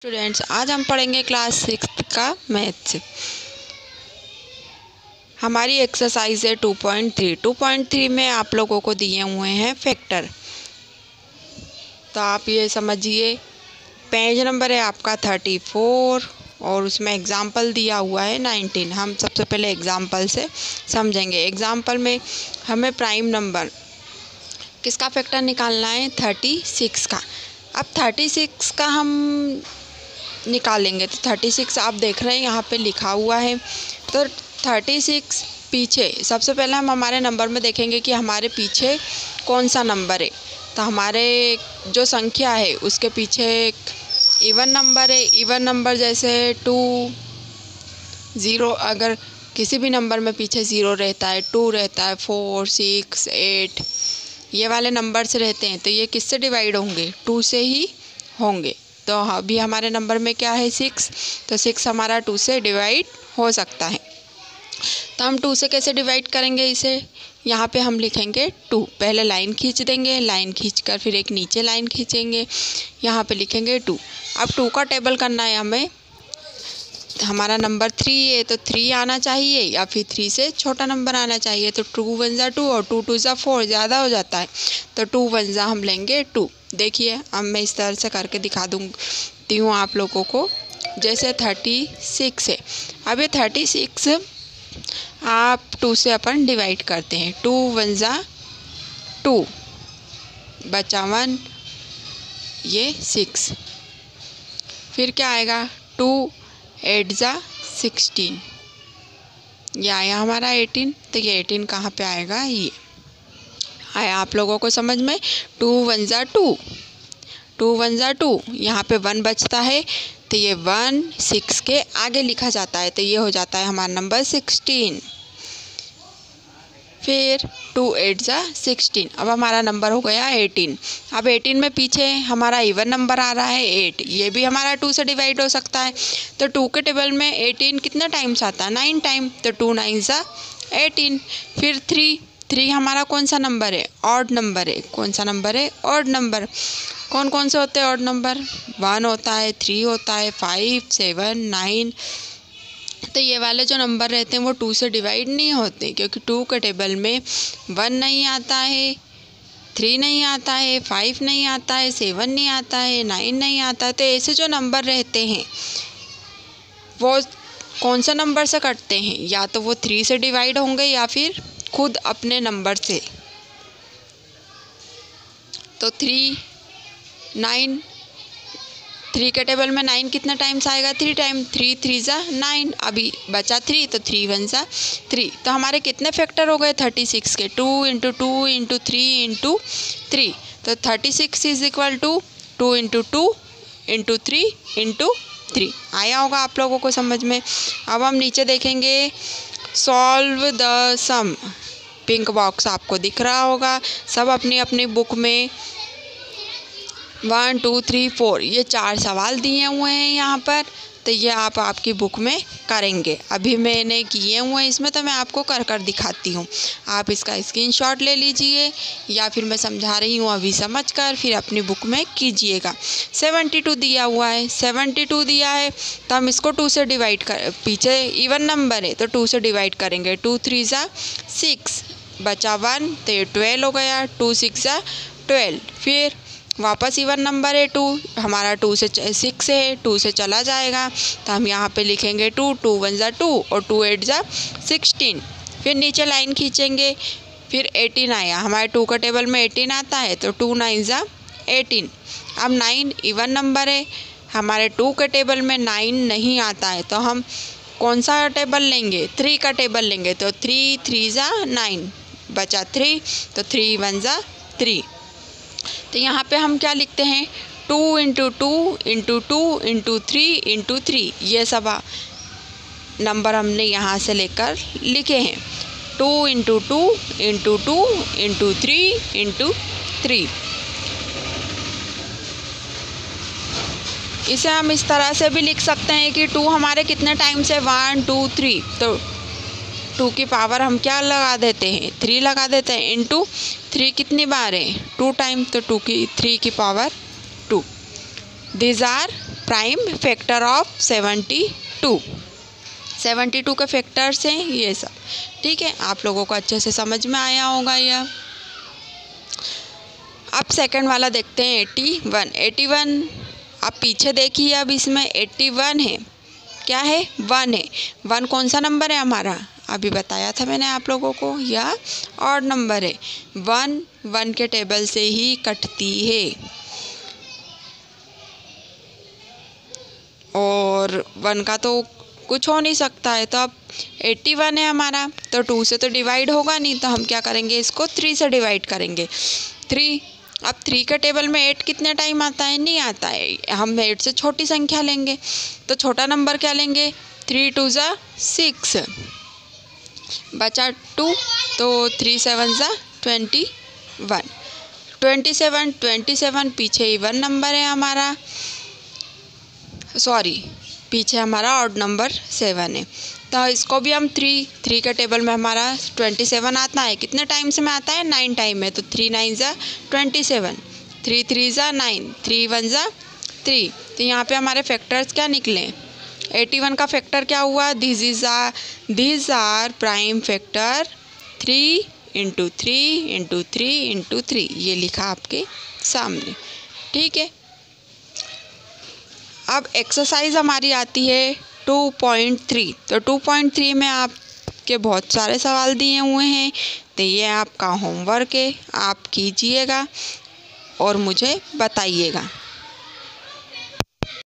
Students, आज हम पढ़ेंगे क्लास 6 का मैथ्स। हमारी एक्सरसाइज है 2.3। 2.3 में आप लोगों को दिए हुए हैं फैक्टर। तो आप ये समझिए, पेज नंबर है आपका 34 और उसमें एग्जाम्पल दिया हुआ है 19। हम सबसे पहले एग्जाम्पल से समझेंगे। एग्जाम्पल में हमें प्राइम नंबर किसका फैक्टर निकालना है? 36 का। अब 36 का हम निकालेंगे तो 36 आप देख रहे हैं यहाँ पे लिखा हुआ है। तो 36 पीछे सबसे पहले हम हमारे नंबर में देखेंगे कि हमारे पीछे कौन सा नंबर है। तो हमारे जो संख्या है उसके पीछे एक इवन नंबर है। इवन नंबर जैसे 2, 0, अगर किसी भी नंबर में पीछे 0 रहता है, 2 रहता है, 4, 6, 8 ये वाले नंबर से रहते हैं तो ये किससे डिवाइड होंगे? 2 से ही होंगे। तो अभी हमारे नंबर में क्या है? 6। तो 6 हमारा 2 से डिवाइड हो सकता है। तो हम 2 से कैसे डिवाइड करेंगे इसे? यहाँ पे हम लिखेंगे 2। पहले लाइन खींच देंगे, लाइन खींचकर फिर एक नीचे लाइन खींचेंगे, यहाँ पे लिखेंगे 2। अब 2 का टेबल करना है हमें। हमारा नंबर 3 है तो 3 आना चाहिए या फिर 3 से छोटा नंबर आना चाहिए। तो 2 1 जा 2 और 2 2 जा 4, ज़्यादा हो जाता है। तो 2 1 जा हम लेंगे 2। देखिए अब मैं इस तरह से करके दिखा दूँगी हूँ आप लोगों को। जैसे 36 है। अब ये 36 आप 2 से अपन डिवाइड करते हैं। 2 1 जा 2, बचा 1, ये 6। फिर क्या आएगा? 2 8 जा 16, ये आया हमारा 18। तो ये 18 कहाँ पे आएगा? ये आया आप लोगों को समझ में। 2 1 जा 2, 2 1 जा 2, यहाँ पे 1 बचता है तो ये 1 6 के आगे लिखा जाता है तो ये हो जाता है हमारा नंबर 16। फिर 2 8 जा 16, अब हमारा नंबर हो गया 18। अब 18 में पीछे हमारा इवन नंबर आ रहा है 8, ये भी हमारा 2 से डिवाइड हो सकता है। तो 2 के टेबल में 18 कितना टाइम्स आता है? 9 टाइम। तो 2 9 जा 18। फिर 3 हमारा कौन सा नंबर है? ऑड नंबर है। कौन सा नंबर है? Odd number. कौन कौन से होते हैं ऑड नंबर? 1 होता है, 3 होता है, 5 7 9। तो ये वाले जो नंबर रहते हैं वो 2 से डिवाइड नहीं होते, क्योंकि 2 के टेबल में 1 नहीं आता है, 3 नहीं आता है, 5 नहीं आता है, 7 नहीं आता है, 9 नहीं आता है। तो ऐसे जो नंबर रहते हैं वो कौन सा नंबर से कटते हैं? या तो वो 3 से डिवाइड होंगे या फिर खुद अपने नंबर से। तो 3 9, 3 के टेबल में 9 कितना टाइम्स आएगा? 3 टाइम। 3 3 जा 9, अभी बचा 3 तो 3 1 जा 3। तो हमारे कितने फैक्टर हो गए 36 के? 2 × 2 × 3 × 3। तो 36 इज इक्वल टू 2 × 2 × 3 × 3। आया होगा आप लोगों को समझ में। अब हम नीचे देखेंगे, solve the sum. Pink box आपको दिख रहा होगा। सब अपनी अपनी बुक में 1 2 3 4 ये 4 सवाल दिए हुए हैं यहाँ पर। तो ये आप आपकी बुक में करेंगे। अभी मैंने किए हुए हैं इसमें, तो मैं आपको कर कर दिखाती हूँ। आप इसका स्क्रीनशॉट ले लीजिए या फिर मैं समझा रही हूँ अभी समझ कर फिर अपनी बुक में कीजिएगा। 72 दिया हुआ है। 72 दिया है तो हम इसको 2 से डिवाइड कर, पीछे इवन नंबर है तो 2 से डिवाइड करेंगे। 2 3 जा 6, बचा 1 तो ये 12 हो गया। 2 6 जा 12। फिर वापस इवन नंबर है 2, हमारा 2 से 6 है, 2 से चला जाएगा तो हम यहाँ पे लिखेंगे 2 2 1 जा 2 और 2 8 जा 16। फिर नीचे लाइन खींचेंगे। फिर 18 आया, हमारे 2 का टेबल में 18 आता है तो 2 9 जा 18। अब 9 इवन नंबर है, हमारे 2 के टेबल में 9 नहीं आता है तो हम कौन सा टेबल लेंगे? 3 का टेबल लेंगे। तो 3 3 जा 9, बचा 3 तो 3 1 जा 3। तो यहाँ पे हम क्या लिखते हैं? 2 × 2 × 2 × 3 × 3। ये सब नंबर हमने यहाँ से लेकर लिखे हैं। 2 × 2 × 2 × 3 × 3। इसे हम इस तरह से भी लिख सकते हैं कि 2 हमारे कितने टाइम से? 1 2 3। तो 2 की पावर हम क्या लगा देते हैं? 3 लगा देते हैं। इंटू 3 कितनी बार है? 2 टाइम। तो 3 की power 2। These are prime factor of 72 के फैक्टर्स हैं ये सब। ठीक है, आप लोगों को अच्छे से समझ में आया होगा यह। अब सेकंड वाला देखते हैं 81। अब पीछे देखिए, अब इसमें 81 है, क्या है 1 है। 1 कौन सा नंबर है हमारा, अभी बताया था मैंने आप लोगों को, यह ऑड नंबर है। 1 के टेबल से ही कटती है और 1 का तो कुछ हो नहीं सकता है। तो अब 81 है हमारा, तो 2 से तो डिवाइड होगा नहीं, तो हम क्या करेंगे, इसको 3 से डिवाइड करेंगे। 3, अब 3 के टेबल में 8 कितने टाइम आता है, नहीं आता है। हम 8 से छोटी संख्या लेंगे, तो छोटा नंबर क्या लेंगे, 3 2 ज़ा 6, बचा 2, तो 3 7 ज़ा 21, 27 पीछे इवन नंबर है हमारा, सॉरी पीछे हमारा ऑड नंबर 7 है। तो इसको भी हम 3 के टेबल में हमारा 27 आता है, कितने टाइम्स में आता है, 9 टाइम में। तो 3 9 ज़ा 27, 3 3 ज़ा 9, 3 1 ज़ा 3। तो यहाँ पे हमारे फैक्टर्स क्या निकले, 81 का फैक्टर क्या हुआ, दीज आर प्राइम फैक्टर 3 × 3 × 3 × 3, ये लिखा आपके सामने। ठीक है, अब एक्सरसाइज हमारी आती है 2.3। तो 2.3 में आपके बहुत सारे सवाल दिए हुए हैं, तो ये आपका होमवर्क है, आप कीजिएगा और मुझे बताइएगा।